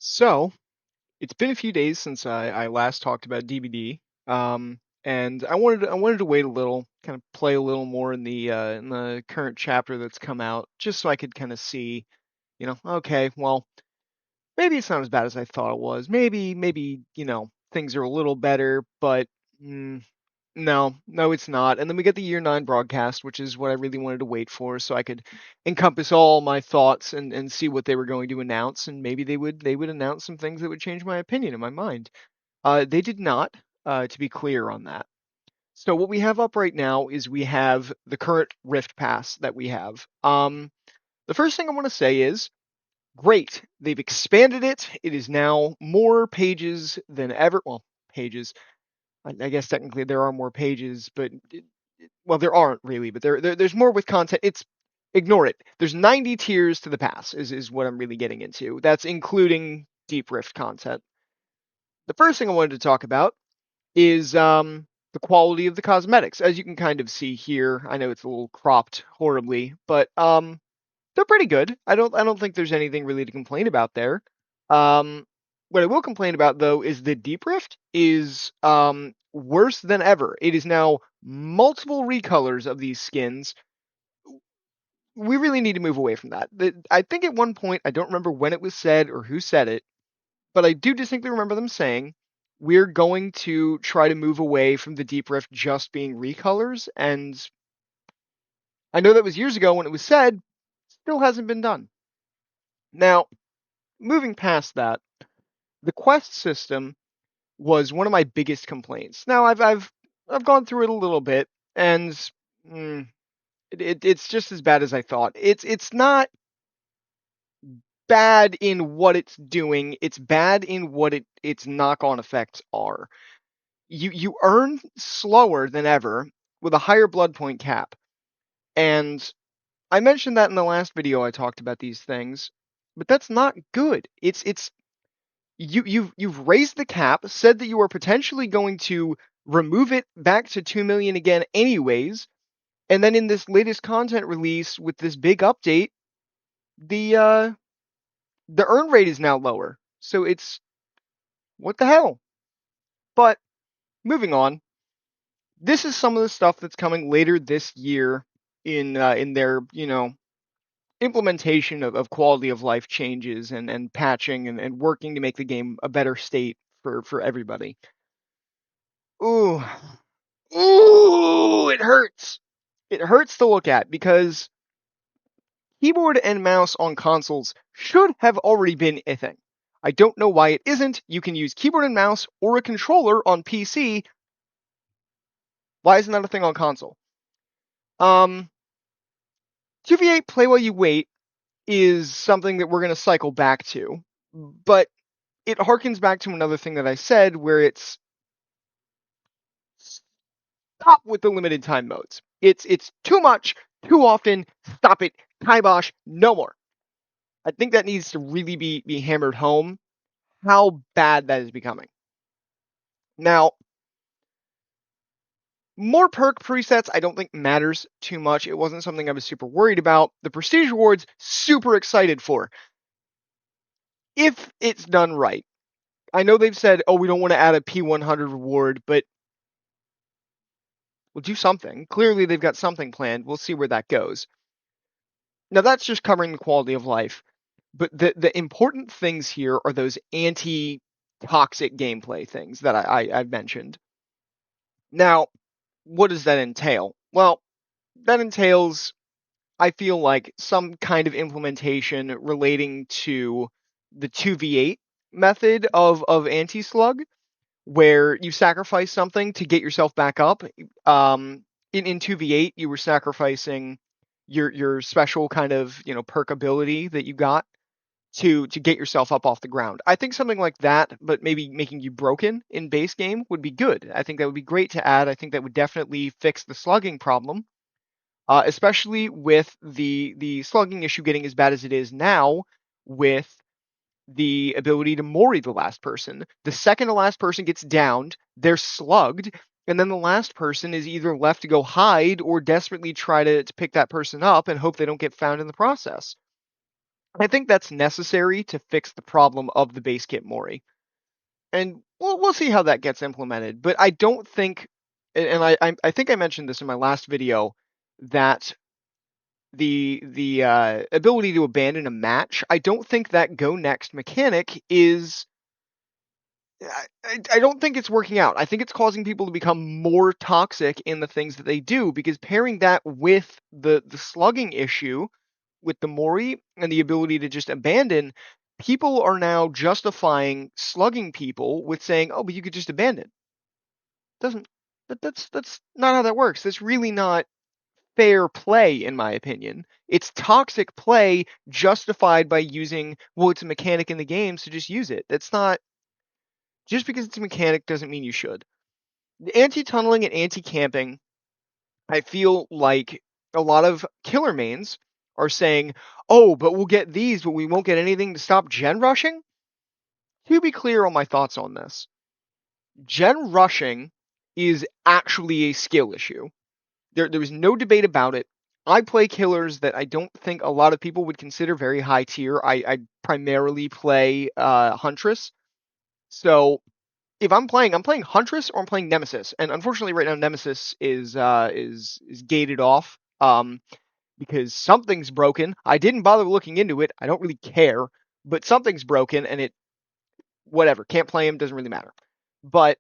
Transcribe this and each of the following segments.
So, it's been a few days since I last talked about DBD, and I wanted to wait a little, kind of play a little more in the current chapter that's come out, just so I could kind of see, okay, well, maybe it's not as bad as I thought it was. Maybe things are a little better, but mm, no, it's not. And then we get the Year 9 broadcast, which is what I really wanted to wait for, so I could encompass all my thoughts and see what they were going to announce, and maybe they would announce some things that would change my opinion in my mind. They did not, to be clear on that. So what we have up right now is we have the current Rift Pass that we have. The first thing I want to say is great. They've expanded it. It is now more pages than ever. Well, pages. I guess technically there are more pages, but well, there aren't really, but there's more with content. It's ignore it. There's 90 tiers to the pass is what I'm really getting into. That's including Deep Rift content. The first thing I wanted to talk about is the quality of the cosmetics. As you can kind of see here, I know it's a little cropped horribly, but they're pretty good. I don't think there's anything really to complain about there. Um, what I will complain about though is the Deep Rift is worse than ever. It is now multiple recolors of these skins. We really need to move away from that. I think at one point, I don't remember when it was said or who said it, but I do distinctly remember them saying we're going to try to move away from the Deep Rift just being recolors, and I know that was years ago when it was said, still hasn't been done. Now, moving past that, the quest system was one of my biggest complaints. Now I've gone through it a little bit, and mm, it's just as bad as I thought. It's not bad in what it's doing. It's bad in what its knock-on effects are. You earn slower than ever with a higher blood point cap, and I mentioned that in the last video I talked about these things, but that's not good. It's you've raised the cap, said that you are potentially going to remove it back to 2 million again anyways, and then in this latest content release with this big update, the uh the earn rate is now lower. So it's what the hell? But moving on, this is some of the stuff that's coming later this year in their, implementation of quality of life changes and patching and working to make the game a better state for everybody. Ooh, Ooh, it hurts. It hurts to look at because keyboard and mouse on consoles should have already been a thing. I don't know why it isn't. You can use keyboard and mouse or a controller on PC. Why isn't that a thing on console? Um, 2v8 Play While You Wait is something that we're going to cycle back to, but it harkens back to another thing that I said where it's stop with the limited time modes. It's too much, too often. Stop it. Kibosh, no more. I think that needs to really be hammered home how bad that is becoming. Now, more perk presets I don't think matters too much. It wasn't something I was super worried about. The prestige rewards, super excited for. If it's done right. I know they've said, oh, we don't want to add a P100 reward, but we'll do something. Clearly, they've got something planned. We'll see where that goes. Now, that's just covering the quality of life. But the important things here are those anti-toxic gameplay things that I've mentioned. Now, what does that entail? Well, that entails, I feel like, some kind of implementation relating to the 2v8 method of anti-slug, where you sacrifice something to get yourself back up. In 2v8, you were sacrificing your special kind of perk ability that you got to get yourself up off the ground. I think something like that, but maybe making you broken in base game would be good. I think that would be great to add. I think that would definitely fix the slugging problem, especially with the slugging issue getting as bad as it is now with the ability to mori the last person. The second the last person gets downed, they're slugged, and then the last person is either left to go hide or desperately try to pick that person up and hope they don't get found in the process. I think that's necessary to fix the problem of the base kit Mori. And we'll see how that gets implemented. But I don't think, and I think I mentioned this in my last video, that the ability to abandon a match, I don't think that go next mechanic is. I don't think it's working out. I think it's causing people to become more toxic in the things that they do because pairing that with the slugging issue with the Mori and the ability to just abandon, people are now justifying slugging people with saying, "Oh, but you could just abandon." Doesn't that's not how that works. That's really not fair play, in my opinion. It's toxic play justified by using, well, it's a mechanic in the game, so just use it. That's not, just because it's a mechanic doesn't mean you should. Anti-tunneling and anti-camping, I feel like a lot of killer mains are saying, oh, but we'll get these, but we won't get anything to stop gen rushing. To be clear on my thoughts on this, gen rushing is actually a skill issue. There was no debate about it. I play killers that I don't think a lot of people would consider very high tier. I primarily play Huntress. So if I'm playing Huntress or I'm playing Nemesis. And unfortunately, right now Nemesis is gated off because something's broken. I didn't bother looking into it. I don't really care, but something's broken, and it whatever, can't play him, doesn't really matter. But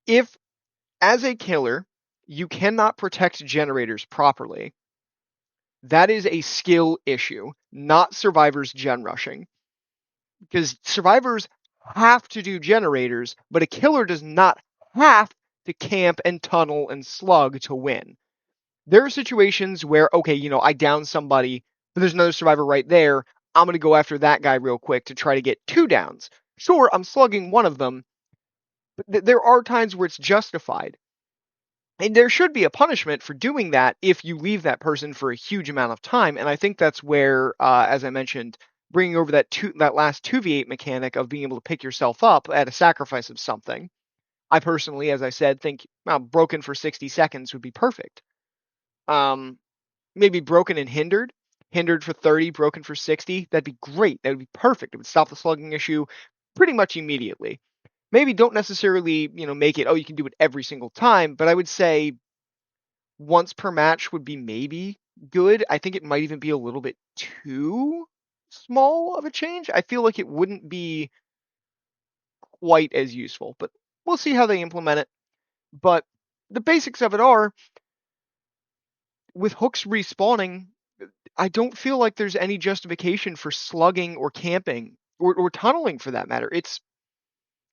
if as a killer you cannot protect generators properly, that is a skill issue, not survivors gen rushing. Because survivors have to do generators, but a killer does not have to camp and tunnel and slug to win. There are situations where, okay, I down somebody, but there's another survivor right there. I'm going to go after that guy real quick to try to get 2 downs. Sure, I'm slugging one of them, but there are times where it's justified. And there should be a punishment for doing that if you leave that person for a huge amount of time. And I think that's where, as I mentioned, bringing over that last 2v8 mechanic of being able to pick yourself up at a sacrifice of something. I personally, as I said, think broken for 60 seconds would be perfect. Um, Maybe broken and hindered for 30, broken for 60. That'd be great. That would be perfect. It would stop the slugging issue pretty much immediately. Maybe don't necessarily, make it, oh, you can do it every single time, but I would say once per match would be maybe good. I think it might even be a little bit too small of a change. I feel like it wouldn't be quite as useful, but we'll see how they implement it. But the basics of it are, with hooks respawning, I don't feel like there's any justification for slugging or camping or tunneling for that matter. It's,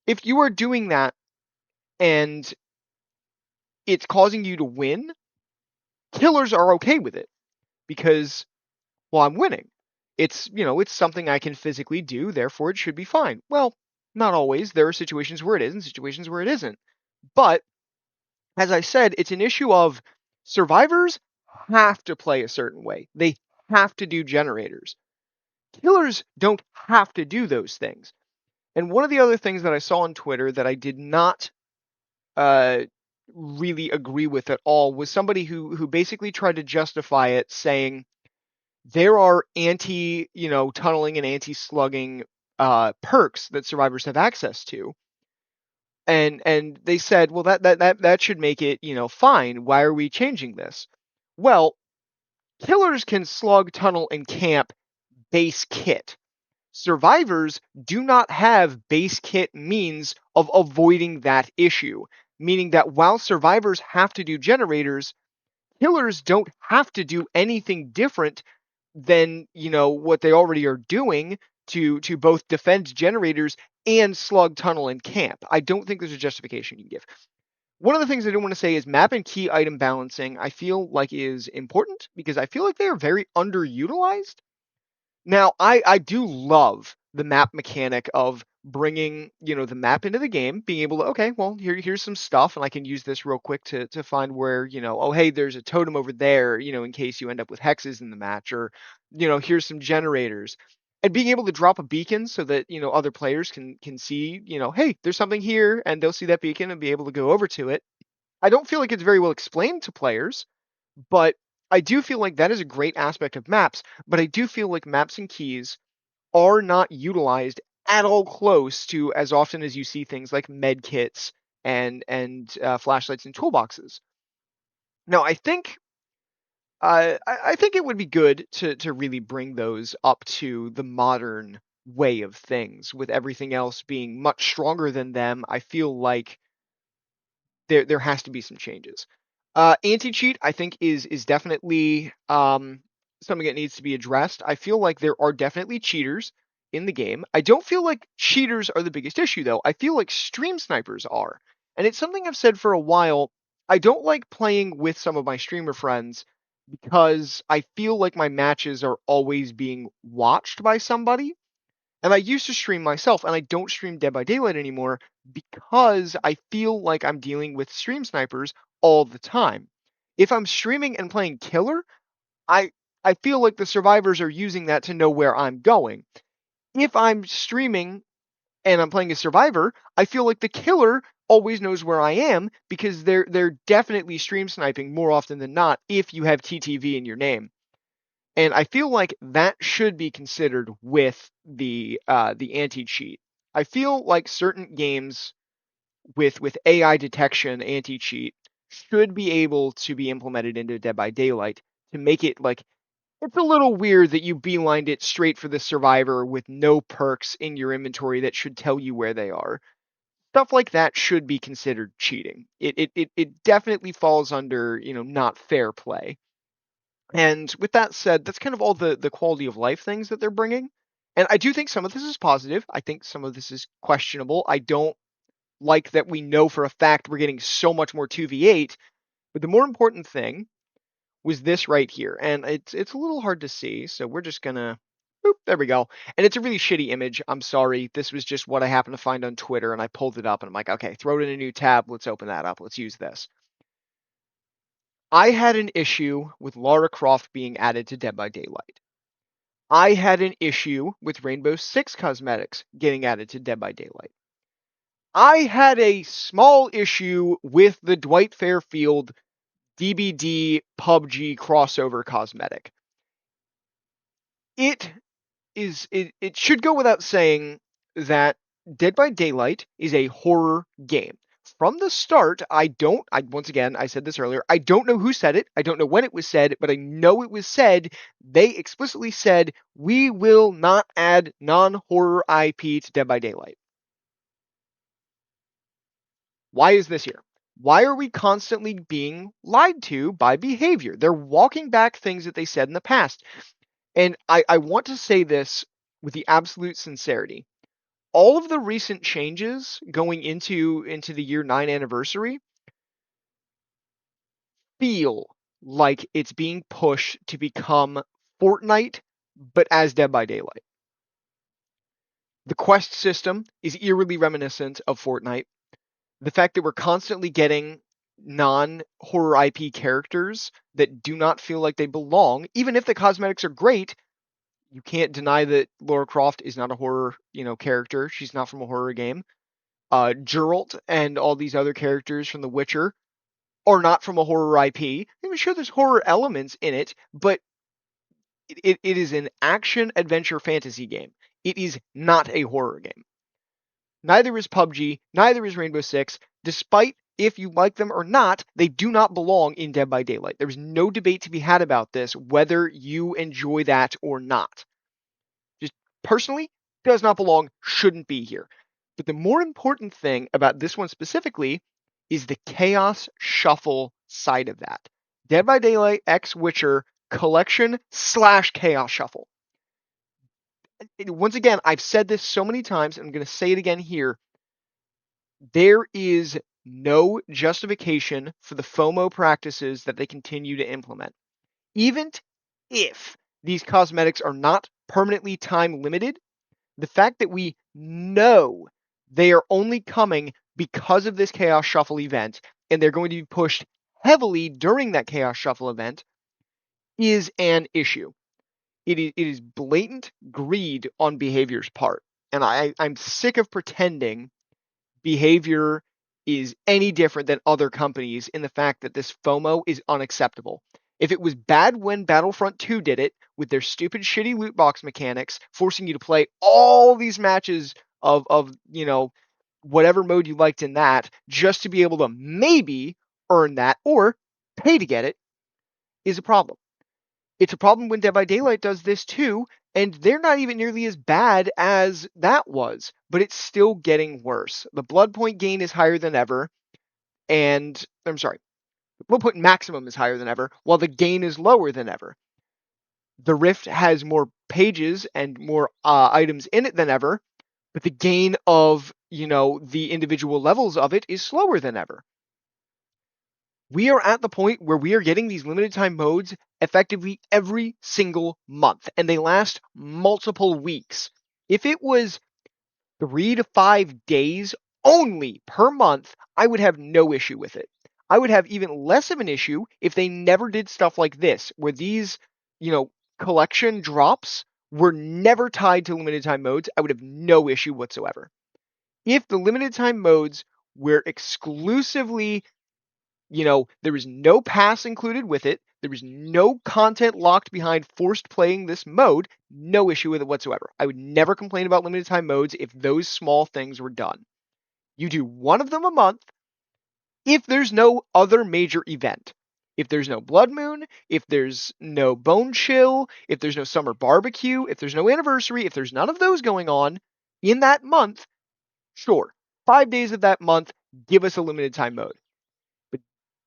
if you are doing that and it's causing you to win, killers are okay with it because, well, I'm winning. It's something I can physically do, therefore it should be fine. Well, not always. There are situations where it is and situations where it isn't. But as I said, it's an issue of survivors have to play a certain way. They have to do generators. Killers don't have to do those things. And one of the other things that I saw on Twitter that I did not uh, really agree with at all was somebody who basically tried to justify it, saying there are tunneling and anti-slugging perks that survivors have access to. And they said, well, that should make it, fine. Why are we changing this? Well, killers can slug, tunnel, and camp base kit. Survivors do not have base kit means of avoiding that issue, meaning that while survivors have to do generators, killers don't have to do anything different than what they already are doing to both defend generators and slug, tunnel, and camp. I don't think there's a justification you can give. One of the things I do want to say is map and key item balancing, I feel like is important because I feel like they are very underutilized. Now, I do love the map mechanic of bringing, the map into the game, being able to, okay, well, here's some stuff, and I can use this real quick to find where, oh, hey, there's a totem over there, in case you end up with hexes in the match, or, here's some generators. And being able to drop a beacon so that, other players can see, hey, there's something here, and they'll see that beacon and be able to go over to it. I don't feel like it's very well explained to players, but I do feel like that is a great aspect of maps, but I do feel like maps and keys are not utilized at all close to as often as you see things like med kits and flashlights and toolboxes. Now, I think it would be good to really bring those up to the modern way of things, with everything else being much stronger than them. I feel like there has to be some changes. Anti-cheat, I think, is definitely something that needs to be addressed. I feel like there are definitely cheaters in the game. I don't feel like cheaters are the biggest issue, though. I feel like stream snipers are, and it's something I've said for a while. I don't like playing with some of my streamer friends because I feel like my matches are always being watched by somebody. And I used to stream myself, and I don't stream Dead by Daylight anymore because I feel like I'm dealing with stream snipers all the time. If I'm streaming and playing killer, I I feel like the survivors are using that to know where I'm going. If I'm streaming and I'm playing a survivor, I feel like the killer always knows where I am because they're definitely stream sniping more often than not if you have TTV in your name. And I feel like that should be considered with the anti-cheat. I feel like certain games with AI detection anti-cheat should be able to be implemented into Dead by Daylight to make it like it's a little weird that you beelined it straight for the survivor with no perks in your inventory that should tell you where they are. Stuff like that should be considered cheating. It definitely falls under, not fair play. And with that said, that's kind of all the quality of life things that they're bringing. And I do think some of this is positive. I think some of this is questionable. I don't like that we know for a fact we're getting so much more 2v8. But the more important thing was this right here. And it's a little hard to see, so we're just gonna boop, there we go. And it's a really shitty image. I'm sorry. This was just what I happened to find on Twitter, and I pulled it up and I'm like, okay, throw it in a new tab. Let's open that up. Let's use this. I had an issue with Lara Croft being added to Dead by Daylight. I had an issue with Rainbow Six cosmetics getting added to Dead by Daylight. I had a small issue with the Dwight Fairfield DBD PUBG crossover cosmetic. It it should go without saying that Dead by Daylight is a horror game. From the start, once again, I said this earlier, I don't know who said it, I don't know when it was said, but I know it was said. They explicitly said, we will not add non-horror IP to Dead by Daylight. Why is this here? Why are we constantly being lied to by behavior? They're walking back things that they said in the past. And I want to say this with the absolute sincerity. All of the recent changes going into the year 9 anniversary feel like it's being pushed to become Fortnite, but as Dead by Daylight. The quest system is eerily reminiscent of Fortnite. The fact that we're constantly getting non-horror IP characters that do not feel like they belong, even if the cosmetics are great, you can't deny that Lara Croft is not a horror, character. She's not from a horror game. Geralt and all these other characters from The Witcher are not from a horror IP. I'm sure there's horror elements in it, but it is an action adventure fantasy game. It is not a horror game. Neither is PUBG, neither is Rainbow Six. Despite if you like them or not, they do not belong in Dead by Daylight. There's no debate to be had about this, whether you enjoy that or not. Just personally, does not belong, shouldn't be here. But the more important thing about this one specifically is the chaos shuffle side of that. Dead by Daylight X Witcher collection / chaos shuffle. Once again, I've said this so many times, and I'm going to say it again here. There is no justification for the FOMO practices that they continue to implement. Even if these cosmetics are not permanently time limited, the fact that we know they are only coming because of this Chaos Shuffle event, and they're going to be pushed heavily during that Chaos Shuffle event, is an issue. It is blatant greed on behavior's part. And I'm sick of pretending behavior is any different than other companies in the fact that this FOMO is unacceptable. If it was bad when Battlefront 2 did it with their stupid shitty loot box mechanics, forcing you to play all these matches of whatever mode you liked in that just to be able to maybe earn that or pay to get it, is a problem. It's a problem when Dead by Daylight does this too, and they're not even nearly as bad as that was, but it's still getting worse. The blood point gain is higher than ever, and I'm sorry, the blood point maximum is higher than ever, while the gain is lower than ever. The Rift has more pages and more items in it than ever, but the gain of, the individual levels of it is slower than ever. We are at the point where we are getting these limited time modes effectively every single month, and they last multiple weeks. If it was 3 to 5 days only per month, I would have no issue with it. I would have even less of an issue if they never did stuff like this, where these, collection drops were never tied to limited time modes. I would have no issue whatsoever. If the limited time modes were exclusively, there was no pass included with it, there was no content locked behind forced playing this mode, no issue with it whatsoever. I would never complain about limited time modes if those small things were done. You do one of them a month if there's no other major event. If there's no Blood Moon, if there's no Bone Chill, if there's no Summer Barbecue, if there's no anniversary, if there's none of those going on in that month, sure, 5 days of that month, give us a limited time mode. But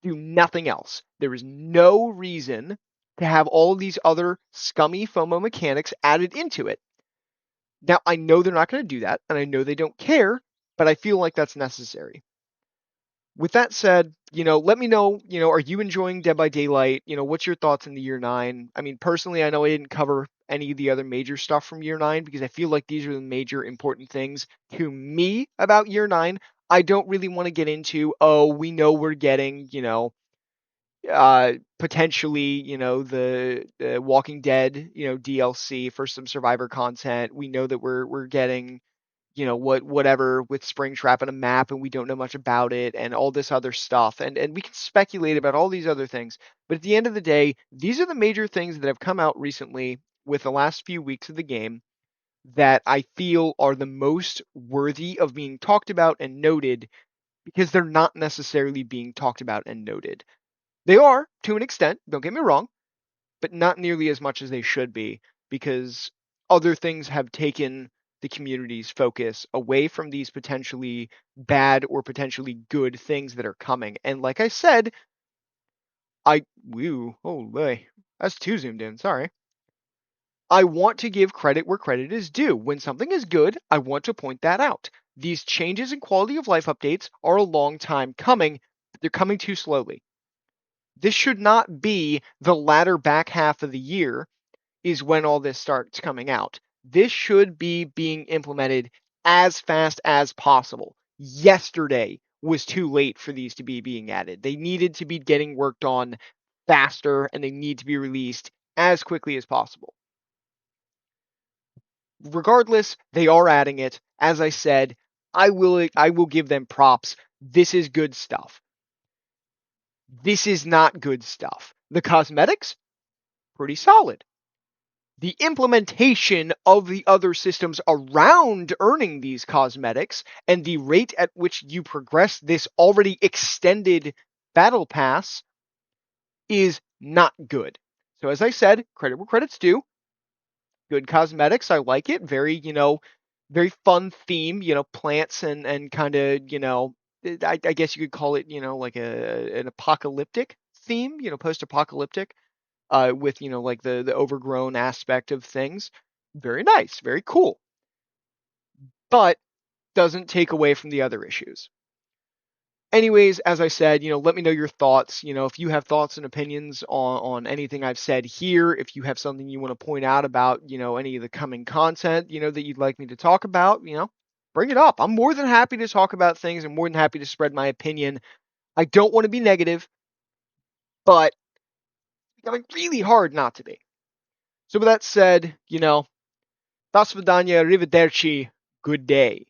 do nothing else. There is no reason to have all these other scummy FOMO mechanics added into it. Now, I know they're not going to do that, and I know they don't care, but I feel like that's necessary. With that said, let me know, are you enjoying Dead by Daylight? What's your thoughts in the year 9? I mean, personally, I know I didn't cover any of the other major stuff from year 9 because I feel like these are the major important things to me about year 9. I don't really want to get into, we know we're getting, potentially, the Walking Dead, DLC for some Survivor content. We know that we're getting, whatever with Springtrap and a map, and we don't know much about it, and all this other stuff, and we can speculate about all these other things. But at the end of the day, these are the major things that have come out recently with the last few weeks of the game that I feel are the most worthy of being talked about and noted because they're not necessarily being talked about and noted. They are, to an extent, don't get me wrong, but not nearly as much as they should be because other things have taken the community's focus away from these potentially bad or potentially good things that are coming. And like I said, oh boy, that's too zoomed in, sorry. I want to give credit where credit is due. When something is good, I want to point that out. These changes in quality of life updates are a long time coming, but they're coming too slowly. This should not be the latter back half of the year is when all this starts coming out. This should be being implemented as fast as possible. Yesterday was too late for these to be being added. They needed to be getting worked on faster and they need to be released as quickly as possible. Regardless, they are adding it. As I said, I will give them props. This is good stuff. This is not good stuff. The cosmetics, pretty solid. The implementation of the other systems around earning these cosmetics and the rate at which you progress this already extended battle pass is not good. So as I said, credit where credit's due. Good cosmetics, I like it. Very, very fun theme, plants and kind of, I guess you could call it, like an apocalyptic theme, post-apocalyptic. With like the overgrown aspect of things. Very nice, very cool, but doesn't take away from the other issues. Anyways, as I said, let me know your thoughts. If you have thoughts and opinions on anything I've said here, if you have something you want to point out about, any of the coming content, that you'd like me to talk about, bring it up. I'm more than happy to talk about things. I'm more than happy to spread my opinion. I don't want to be negative, but it's becoming really hard not to be. So with that said, Das Vidania, Arrivederci, good day.